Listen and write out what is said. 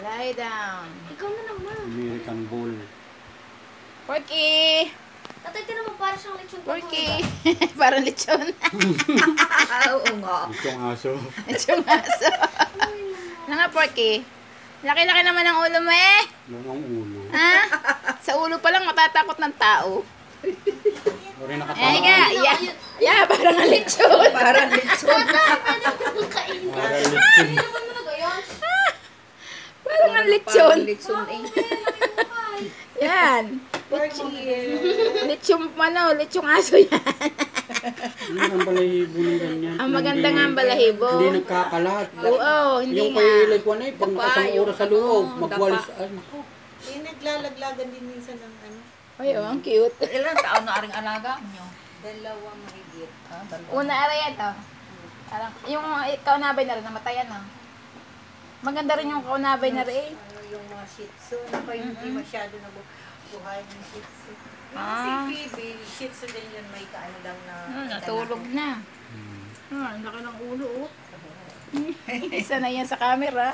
Lie down. Ikaw na naman. American Bull. Porky! Tatay, tinan mo, para siyang lechon Porky! Parang lechon. Oo nga. Itong aso. Lechon aso. Ano nga, Porky? Laki-laki naman ang ulo mo eh. Lang ang ulo. Ha? Sa ulo pa lang matatakot ng tao. Ori Eh, nakatawa. yeah. Yeah, parang ang lechon. Parang lechon. Kainin. Para lechon. Naman mo na gayon. Parang ang lechon. Parang lechon eh. Yan. Lechon, lechong aso yan. Ang balahibo ng ganyan. Ang maganda nga ang balahibo. Hindi nagkakalat. Oo, hindi Yung nga. kay Lagwan ay pag nakasang yung oras sa loob, ano, magwalis. dapa. Ay, naku. Eh, naglalaglagan din minsan ng ano, Ay, oh, ang cute. Ilang taon na aring alaga nyo? 2 mahigit. Una ara yan, oh. Parang, yung kaunabay na rin, namatayan, oh. Maganda rin yung kaunabay na rin. Ano yung mga shih tzu, na pa hindi masyado nabuhay ng shih tzu. Yung Ah. si Phoebe, shih tzu din yun, may kaano lang na. Natulog na. Hmm. Ang laki ng ulo, oh. Isa na yan sa camera.